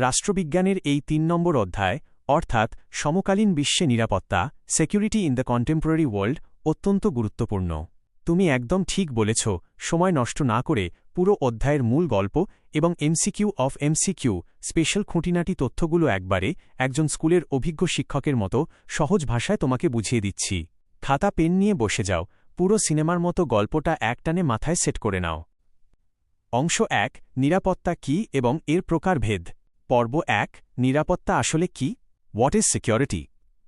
রাষ্ট্রবিজ্ঞানের এই ৩ নম্বর অধ্যায় অর্থাৎ সমকালীন বিশ্বে নিরাপত্তা security in the contemporary world অত্যন্ত গুরুত্বপূর্ণ। তুমি একদম ঠিক বলেছ। সময় নষ্ট না করে পুরো অধ্যায়ের মূল গল্প এবং এমসিকিউ অফ এমসিকিউ স্পেশাল খুঁটিনাটি তথ্যগুলো একবারে একজন স্কুলের অভিজ্ঞ শিক্ষকের মতো সহজ ভাষায় তোমাকে বুঝিয়ে দিচ্ছি। খাতা পেন নিয়ে বসে যাও, পুরো সিনেমার মতো গল্পটা একটানে মাথায় সেট করে নাও। অংশ ১ নিরাপত্তা কী এবং এর প্রকারভেদ। পর্ব ১ নিরাপত্তা আসলে কি? What is security?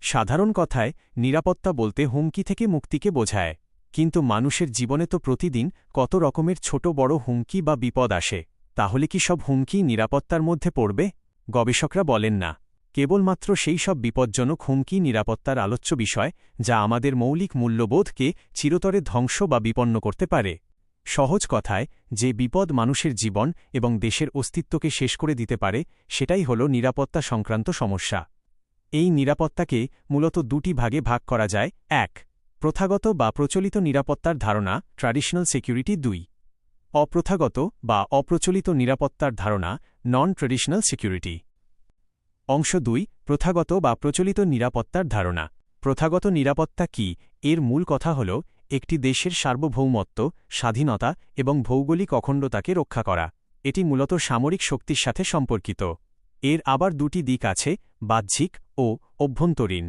সাধারণ কথায় নিরাপত্তা বলতে হুমকি থেকে মুক্তিকে বোঝায়। কিন্তু মানুষের জীবনে তো প্রতিদিন কত রকমের ছোট বড় হুমকি বা বিপদ আসে। তাহলে কি সব হুমকি নিরাপত্তার মধ্যে পড়বে? গবেষকরা বলেন না। কেবলমাত্র সেই সব বিপজ্জনক হুমকি নিরাপত্তার আলোচ্য বিষয় যা আমাদের মৌলিক মূল্যবোধকে চিরতরে ধ্বংস বা বিপন্ন করতে পারে। সহজ কথায়, যে বিপদ মানুষের জীবন এবং দেশের অস্তিত্বকে শেষ করে দিতে পারে সেটাই হল নিরাপত্তা সংক্রান্ত সমস্যা। এই নিরাপত্তাকে মূলত দুটি ভাগে ভাগ করা যায়। ১ প্রথাগত বা প্রচলিত নিরাপত্তার ধারণা ট্র্যাডিশনাল সিকিউরিটি। ২ অপ্রথাগত বা অপ্রচলিত নিরাপত্তার ধারণা নন ট্র্যাডিশনাল সিকিউরিটি। অংশ ২ প্রথাগত বা প্রচলিত নিরাপত্তার ধারণা। প্রথাগত নিরাপত্তা কি? এর মূল কথা হল একটি দেশের সার্বভৌমত্ব, স্বাধীনতা এবং ভৌগোলিক অখণ্ডতাকে রক্ষা করা। এটি মূলত সামরিক শক্তির সাথে সম্পর্কিত। এর আবার দুটি দিক আছে, বাহ্যিক ও অভ্যন্তরীণ।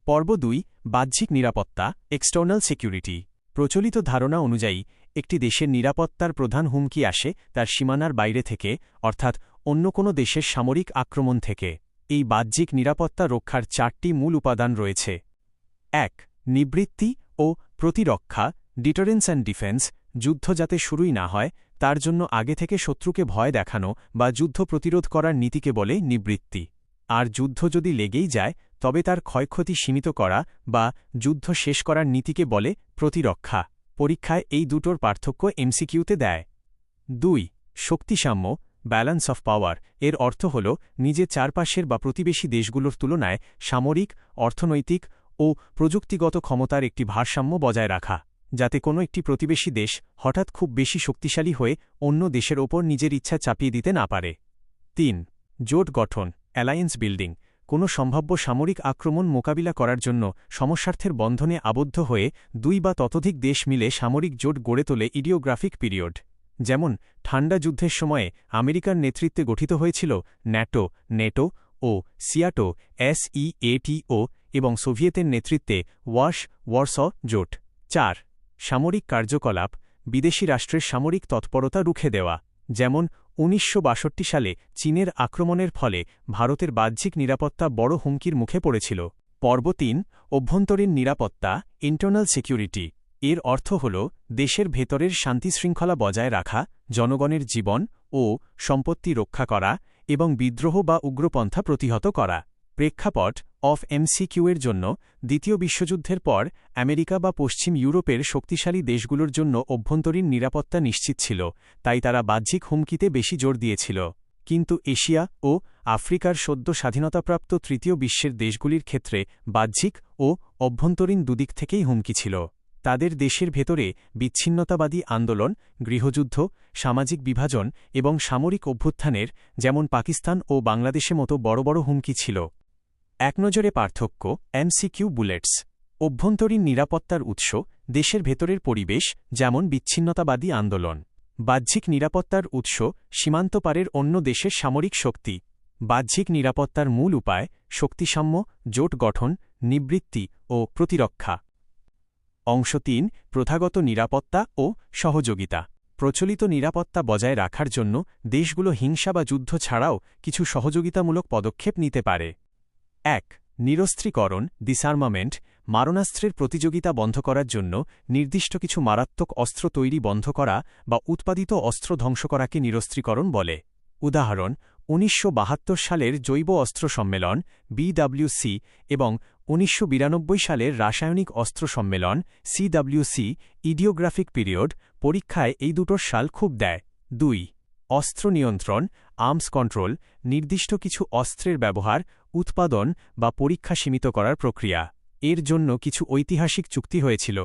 পর্ব ২ বাহ্যিক নিরাপত্তা এক্সটার্নাল সিকিউরিটি। প্রচলিত ধারণা অনুযায়ী একটি দেশের নিরাপত্তার প্রধান হুমকি আসে তার সীমানার বাইরে থেকে, অর্থাৎ অন্য কোনো দেশের সামরিক আক্রমণ থেকে। এই বাহ্যিক নিরাপত্তা রক্ষার ৪টি মূল উপাদান রয়েছে। ১ নিবৃত্তি ও প্রতিরক্ষা ডিটারেন্স অ্যান্ড ডিফেন্স। যুদ্ধ যাতে শুরুই না হয় তার জন্য আগে থেকে শত্রুকে ভয় দেখানো বা যুদ্ধ প্রতিরোধ করার নীতিকে বলে নিবৃত্তি। আর যুদ্ধ যদি লেগেই যায় তবে তার ক্ষয়ক্ষতি সীমিত করা বা যুদ্ধ শেষ করার নীতিকে বলে প্রতিরক্ষা। পরীক্ষায় এই দুটোর পার্থক্য এমসিকিউতে দেয়। ২ শক্তিসাম্য ব্যালেন্স অফ পাওয়ার। এর অর্থ হল নিজের চারপাশের বা প্রতিবেশী দেশগুলোর তুলনায় সামরিক, অর্থনৈতিক ও প্রযুক্তিগত ক্ষমতার একটি ভারসাম্য বজায় রাখা, যাতে কোনো একটি প্রতিবেশী দেশ হঠাৎ খুব বেশি শক্তিশালী হয়ে অন্য দেশের ওপর নিজের ইচ্ছা চাপিয়ে দিতে না পারে। ৩ জোট গঠন অ্যালায়েন্স বিল্ডিং। কোনো সম্ভাব্য সামরিক আক্রমণ মোকাবিলা করার জন্য সমস্যার্থের বন্ধনে আবদ্ধ হয়ে ২ বা ততোধিক দেশ মিলে সামরিক জোট গড়ে তোলে ইডিওগ্রাফিক পিরিয়ড। যেমন ঠান্ডা যুদ্ধের সময়ে আমেরিকার নেতৃত্বে গঠিত হয়েছিল ন্যাটো, নেটো ও সিয়াটো SEATO এবং সোভিয়েতের নেতৃত্বে ওয়ারশ জোট। ৪ সামরিক কার্যকলাপ বিদেশি রাষ্ট্রের সামরিক তৎপরতা রুখে দেওয়া। যেমন ১৯৬২ সালে চীনের আক্রমণের ফলে ভারতের বাহ্যিক নিরাপত্তা বড় হুমকির মুখে পড়েছিল। পর্ব ৩ অভ্যন্তরীণ নিরাপত্তা ইন্টারনাল সিকিউরিটি। এর অর্থ হল দেশের ভেতরের শান্তিশৃঙ্খলা বজায় রাখা, জনগণের জীবন ও সম্পত্তি রক্ষা করা এবং বিদ্রোহ বা উগ্রপন্থা প্রতিহত করা। প্রেক্ষাপট অফ এমসিকিউ এর জন্য দ্বিতীয় বিশ্বযুদ্ধের পর আমেরিকা বা পশ্চিম ইউরোপের শক্তিশালী দেশগুলোর জন্য অভ্যন্তরীণ নিরাপত্তা নিশ্চিত ছিল, তাই তারা বাহ্যিক হুমকিতে বেশি জোর দিয়েছিল। কিন্তু এশিয়া ও আফ্রিকার সদ্য স্বাধীনতাপ্রাপ্ত তৃতীয় বিশ্বের দেশগুলির ক্ষেত্রে বাহ্যিক ও অভ্যন্তরীণ দুদিক থেকেই হুমকি ছিল। তাদের দেশের ভেতরে বিচ্ছিন্নতাবাদী আন্দোলন, গৃহযুদ্ধ, সামাজিক বিভাজন এবং সামরিক অভ্যুত্থানের, যেমন পাকিস্তান ও বাংলাদেশে মতো বড় বড় হুমকি ছিল। একনজরে পার্থক্য এমসিকিউ বুলেটস। অভ্যন্তরীণ নিরাপত্তার উৎস দেশের ভেতরের পরিবেশ, যেমন বিচ্ছিন্নতাবাদী আন্দোলন। বাহ্যিক নিরাপত্তার উৎস সীমান্ত পারের অন্য দেশের সামরিক শক্তি। বাহ্যিক নিরাপত্তার মূল উপায় শক্তিসাম্য, জোট গঠন, নিবৃত্তি ও প্রতিরক্ষা। অংশ ৩ প্রথাগত নিরাপত্তা ও সহযোগিতা। প্রচলিত নিরাপত্তা বজায় রাখার জন্য দেশগুলো হিংসা বা যুদ্ধ ছাড়াও কিছু সহযোগিতামূলক পদক্ষেপ নিতে পারে। ১ নিরস্ত্রীকরণ ডিসআর্মামেন্ট। মারণাস্ত্রের প্রতিযোগিতা বন্ধ করার জন্য নির্দিষ্ট কিছু মারাত্মক অস্ত্র তৈরি বন্ধ করা বা উৎপাদিত অস্ত্র ধ্বংস করাকে নিরস্ত্রীকরণ বলে। উদাহরণ ১৯৭২ সালের জৈব অস্ত্র সম্মেলন BWC এবং ১৯৯২ সালের রাসায়নিক অস্ত্র সম্মেলন CWC। ইডিওগ্রাফিক পিরিয়ড পরীক্ষায় এই দুটোর সাল খুব দেয়। ২ অস্ত্র নিয়ন্ত্রণ আর্মস কন্ট্রোল। নির্দিষ্ট কিছু অস্ত্রের ব্যবহার, উৎপাদন বা পরীক্ষা সীমিত করার প্রক্রিয়া। এর জন্য কিছু ঐতিহাসিক চুক্তি হয়েছিল।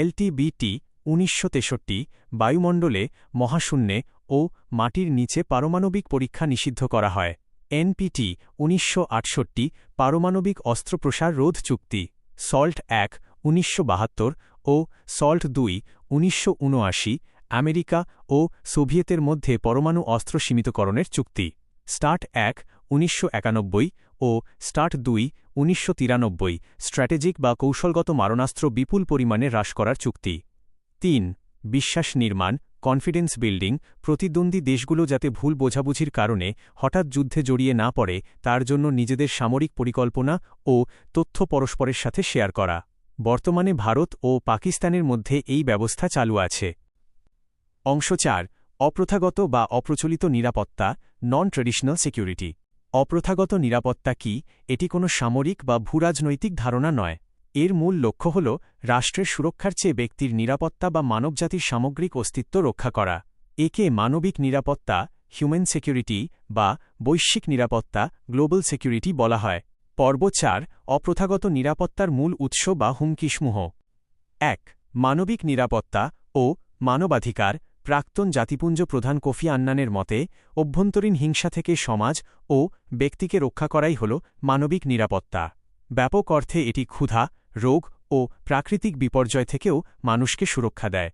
LTBT ১৯৬৩ বায়ুমণ্ডলে, মহাশূন্যে ও মাটির নিচে পারমাণবিক পরীক্ষা নিষিদ্ধ করা হয়। এনপিটি 1968 পারমাণবিক অস্ত্র প্রসার রোধ চুক্তি, সল্ট 1 1972 ও সল্ট 2 1979 আমেরিকা ও সোভিয়েতের মধ্যে পরমাণু অস্ত্র সীমিতকরণের চুক্তি, স্টার্ট 1 1991 ও স্টার্ট 2 1993 স্ট্র্যাটেজিক বা কৌশলগত মারণাস্ত্র বিপুল পরিমাণে হ্রাস করার চুক্তি। 3 বিশ্বাস নির্মাণ, কনফিডেন্স বিল্ডিং, প্রতিদ্বন্দ্বী দেশগুলো যাতে ভুল বোঝাবুঝির কারণে হঠাৎ যুদ্ধে জড়িয়ে না পড়ে তার জন্য নিজেদের সামরিক পরিকল্পনা ও তথ্য পরস্পরের সাথে শেয়ার করা। বর্তমানে ভারত ও পাকিস্তানের মধ্যে এই ব্যবস্থা চালু আছে। অংশ 4 অপ্রথাগত বা অপ্রচলিত নিরাপত্তা, নন ট্রেডিশনাল সিকিউরিটি। অপ্রথাগত নিরাপত্তা কি? এটি কোনো সামরিক বা ভূরাজনৈতিক ধারণা নয়। এর মূল লক্ষ্য হল রাষ্ট্রের সুরক্ষার চেয়ে ব্যক্তির নিরাপত্তা বা মানবজাতির সামগ্রিক অস্তিত্ব রক্ষা করা। একে মানবিক নিরাপত্তা, হিউম্যান সিকিউরিটি বা বৈশ্বিক নিরাপত্তা, গ্লোবাল সিকিউরিটি বলা হয়। পর্ব 4 অপ্রথাগত নিরাপত্তার মূল উৎস বা হুমকিসমূহ। 1 মানবিক নিরাপত্তা ও মানবাধিকার। প্রাক্তন জাতিপুঞ্জ প্রধান কোফি আন্নানের মতে অভ্যন্তরীণ হিংসা থেকে সমাজ ও ব্যক্তিকে রক্ষা করাই হল মানবিক নিরাপত্তা। ব্যাপক অর্থে এটি ক্ষুধা, রোগ ও প্রাকৃতিক বিপর্যয় থেকেও মানুষকে সুরক্ষা দেয়।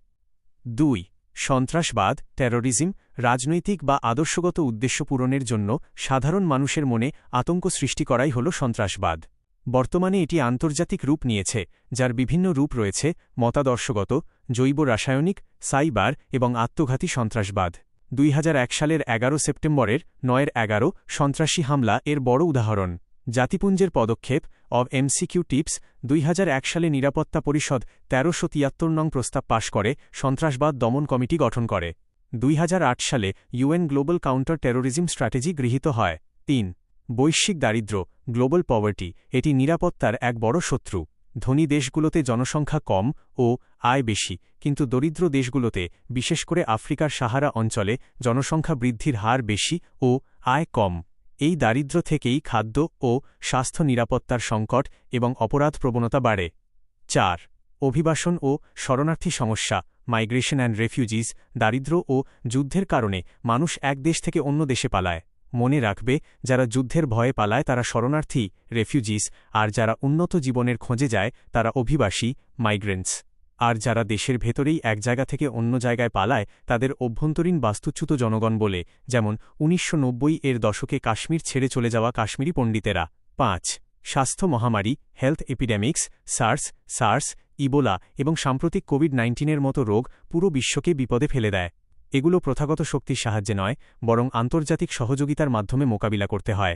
2 সন্ত্রাসবাদ, টেরোরিজম। রাজনৈতিক বা আদর্শগত উদ্দেশ্য পূরণের জন্য সাধারণ মানুষের মনে আতঙ্ক সৃষ্টি করাই হল সন্ত্রাসবাদ। বর্তমানে এটি আন্তর্জাতিক রূপ নিয়েছে, যার বিভিন্ন রূপ রয়েছে: মতাদর্শগত, জৈব রাসায়নিক, সাইবার এবং আত্মঘাতী সন্ত্রাসবাদ। 2001 সালের 11 সেপ্টেম্বরের 9/11 সন্ত্রাসী হামলা এর বড় উদাহরণ। জাতিপুঞ্জের পদক্ষেপ অব এমসিকিউ টিপস 2001 সালে নিরাপত্তা পরিষদ 1373 নং প্রস্তাব পাশ করে সন্ত্রাসবাদ দমন কমিটি গঠন করে। 2008 সালে UN global counter terrorism strategy গৃহীত হয়। 3 বৈশ্বিক দারিদ্র্য, গ্লোবাল পভার্টি। এটি নিরাপত্তার এক বড় শত্রু। ধনী দেশগুলোতে জনসংখ্যা কম ও আয় বেশি, কিন্তু দরিদ্র দেশগুলোতে, বিশেষ করে আফ্রিকার সাহারা অঞ্চলে, জনসংখ্যা বৃদ্ধির হার বেশি ও আয় কম। এই দারিদ্র্য থেকেই খাদ্য ও স্বাস্থ্য নিরাপত্তার সংকট এবং অপরাধ প্রবণতা বাড়ে। 4 অভিবাসন ও শরণার্থী সমস্যা, মাইগ্রেশন অ্যান্ড রেফিউজিজ। দারিদ্র্য ও যুদ্ধের কারণে মানুষ এক দেশ থেকে অন্য দেশে পালায়। মনে রাখবে, যারা যুদ্ধের ভয়ে পালায় তারা শরণার্থী, রেফিউজিস, আর যারা উন্নত জীবনের খোঁজে যায় তারা অভিবাসী, মাইগ্রেন্টস। আর যারা দেশের ভেতরেই এক জায়গা থেকে অন্য জায়গায় পালায় তাদের অভ্যন্তরীণ বাস্তুচ্যুত জনগণ বলে, যেমন 1990 এর দশকে কাশ্মীর ছেড়ে চলে যাওয়া কাশ্মীরি পণ্ডিতেরা। 5 স্বাস্থ্য মহামারী, হেলথ এপিডেমিক্স। সার্স, ইবোলা এবং সাম্প্রতিক কোভিড-19 মতো রোগ পুরো বিশ্বকে বিপদে ফেলে দেয়। এগুলো প্রথাগত শক্তির সাহায্যে নয়, বরং আন্তর্জাতিক সহযোগিতার মাধ্যমে মোকাবিলা করতে হয়।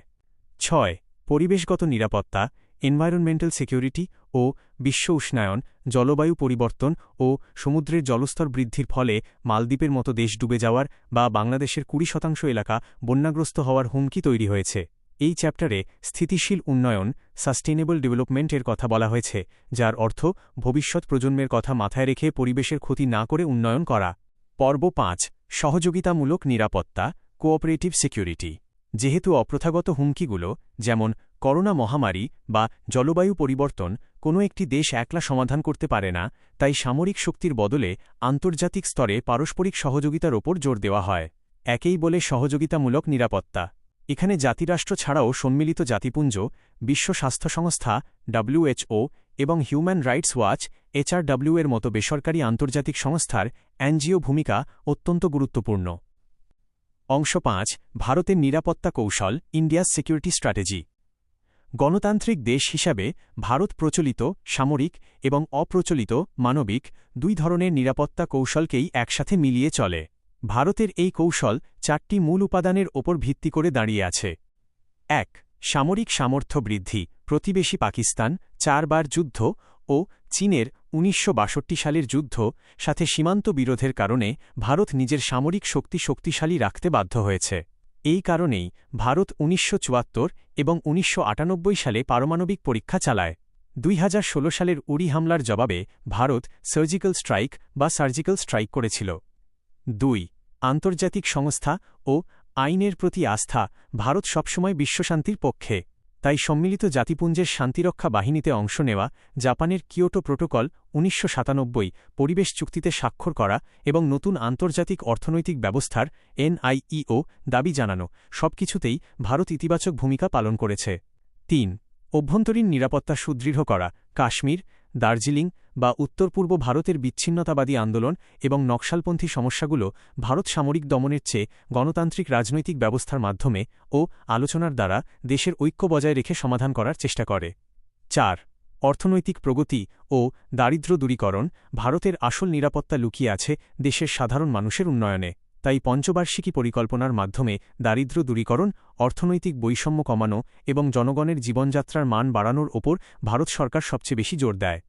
6 পরিবেশগত নিরাপত্তা, এনভায়রনমেন্টাল সিকিউরিটি ও বিশ্ব উষ্ণায়ন। জলবায়ু পরিবর্তন ও সমুদ্রের জলস্তর বৃদ্ধির ফলে মালদ্বীপের মতো দেশ ডুবে যাওয়ার বা বাংলাদেশের 20% এলাকা বন্যাগ্রস্ত হওয়ার হুমকি তৈরি হয়েছে। এই চ্যাপ্টারে স্থিতিশীল উন্নয়ন, সাস্টেনেবল ডেভেলপমেন্টের কথা বলা হয়েছে, যার অর্থ ভবিষ্যৎ প্রজন্মের কথা মাথায় রেখে পরিবেশের ক্ষতি না করে উন্নয়ন করা। পর্ব 5 সহযোগিতামূলক নিরাপত্তা, কোঅপারেটিভ সিকিউরিটি। যেহেতু অপ্রথাগত হুমকিগুলো, যেমন করোনা মহামারী বা জলবায়ু পরিবর্তন, কোনো একটি দেশ একলা সমাধান করতে পারে না, তাই সামরিক শক্তির বদলে আন্তর্জাতিক স্তরে পারস্পরিক সহযোগিতার ওপর জোর দেওয়া হয়। একেই বলে সহযোগিতামূলক নিরাপত্তা। এখানে জাতিরাষ্ট্র ছাড়াও সম্মিলিত জাতিপুঞ্জ, বিশ্ব স্বাস্থ্য সংস্থা WHO এবং হিউম্যান রাইটস ওয়াচ HRW এর মতো বেসরকারি আন্তর্জাতিক সংস্থার এনজিও ভূমিকা অত্যন্ত গুরুত্বপূর্ণ। অংশ 5 ভারতের নিরাপত্তা কৌশল, ইন্ডিয়াস সিকিউরিটি স্ট্র্যাটেজি। গণতান্ত্রিক দেশ হিসাবে ভারত প্রচলিত সামরিক এবং অপ্রচলিত মানবিক দুই ধরনের নিরাপত্তা কৌশলকেই একসাথে মিলিয়ে চলে। ভারতের এই কৌশল 4টি মূল উপাদানের ওপর ভিত্তি করে দাঁড়িয়ে আছে। 1 সামরিক সামর্থ্য বৃদ্ধি। প্রতিবেশী পাকিস্তান 4 বার যুদ্ধ ও চীনের 1962 সালের যুদ্ধ সাথে সীমান্ত বিরোধের কারণে ভারত নিজের সামরিক শক্তি শক্তিশালী রাখতে বাধ্য হয়েছে। এই কারণেই ভারত 1974 এবং 1998 সালে পারমাণবিক পরীক্ষা চালায়। 2016 সালের উরি হামলার জবাবে ভারত সার্জিক্যাল স্ট্রাইক করেছিল। 2 আন্তর্জাতিক সংস্থা ও আইনের প্রতি আস্থা। ভারত সবসময় বিশ্বশান্তির পক্ষে। তাই সম্মিলিত জাতিপুঞ্জের শান্তিরক্ষা বাহিনীতে অংশ নেওয়া, জাপানের কিয়োটো প্রোটোকল ১৯৯৭ পরিবেশ চুক্তিতে স্বাক্ষর করা এবং নতুন আন্তর্জাতিক অর্থনৈতিক ব্যবস্থার NIEO দাবি জানানো সবকিছুতেই ভারত ইতিবাচক ভূমিকা পালন করেছে। ৩. অভ্যন্তরীণ নিরাপত্তা সুদৃঢ় করা। কাশ্মীর, দার্জিলিং বা উত্তর পূর্ব ভারতের বিচ্ছিন্নতাবাদী আন্দোলন এবং নকশালপন্থী সমস্যাগুলো ভারত সামরিক দমনের চেয়ে গণতান্ত্রিক রাজনৈতিক ব্যবস্থার মাধ্যমে ও আলোচনার দ্বারা দেশের ঐক্য বজায় রেখে সমাধান করার চেষ্টা করে। ৪. অর্থনৈতিক প্রগতি ও দারিদ্র্য দূরীকরণ। ভারতের আসল নিরাপত্তা লুকিয়ে আছে দেশের সাধারণ মানুষের উন্নয়নে। তাই পঞ্চবার্ষিকী পরিকল্পনার মাধ্যমে দারিদ্র্য দূরীকরণ, অর্থনৈতিক বৈষম্য কমানো এবং জনগণের জীবনযাত্রার মান বাড়ানোর ওপর ভারত সরকার সবচেয়ে বেশি জোর দেয়।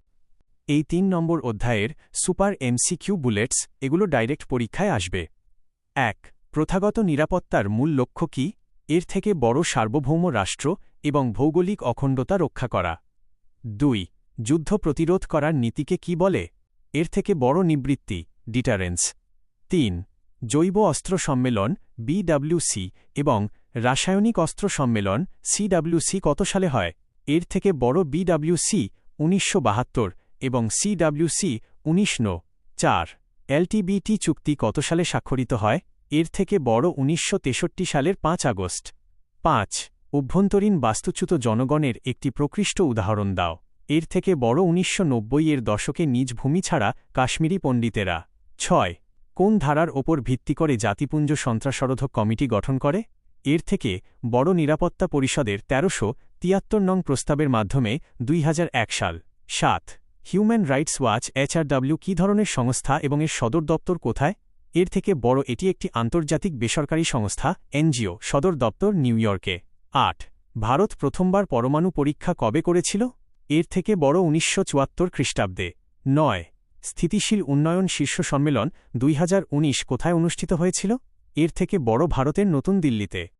এই ৩ নম্বর অধ্যায়ের সুপার MCQ বুলেটস এগুলো ডাইরেক্ট পরীক্ষায় আসবে। ১. প্রথাগত নিরাপত্তার মূল লক্ষ্য কি? এর থেকে বড় সার্বভৌম রাষ্ট্র এবং ভৌগোলিক অখণ্ডতা রক্ষা করা। ২. যুদ্ধ প্রতিরোধ করার নীতিকে কি বলে? এর থেকে বড় নিবৃত্তি, ডিটারেন্স। ৩. জৈব অস্ত্র সম্মেলন BWC এবং রাসায়নিক অস্ত্র সম্মেলন CWC কত সালে হয়? এর থেকে বড় BWC ১৯৭২ এবং CWC ১৯৯০। ৪. LTBT চুক্তি কত সালে স্বাক্ষরিত হয়? এর থেকে বড় ১৯৬৩ সালের ৫ আগস্ট। ৫. অভ্যন্তরীণ বাস্তুচ্যুত জনগণের একটি প্রকৃষ্ট উদাহরণ দাও। এর থেকে বড় ১৯৯০-এর দশকে নিজ ভূমি ছাড়া কাশ্মীরি পণ্ডিতেরা। ৬. কোন ধারার ওপর ভিত্তি করে জাতিপুঞ্জ সন্ত্রাসরোধক কমিটি গঠন করে? এর থেকে বড় নিরাপত্তা পরিষদের ১৩৭৩ নং প্রস্তাবের মাধ্যমে ২০০১ সাল। ৭. হিউম্যান রাইটস ওয়াচ HRW কী ধরনের সংস্থা এবং এর সদর দপ্তর কোথায়? এর থেকে বড় এটি একটি আন্তর্জাতিক বেসরকারি সংস্থা NGO, সদর দপ্তর নিউ ইয়র্কে। ৮. ভারত প্রথমবার পরমাণু পরীক্ষা কবে করেছিল? এর থেকে বড় ১৯৭৪ খ্রিস্টাব্দে। ৯. স্থিতিশীল উন্নয়ন শীর্ষ সম্মেলন ২০১৯ কোথায় অনুষ্ঠিত হয়েছিল? এর থেকে বড় ভারতের নতুন দিল্লিতে।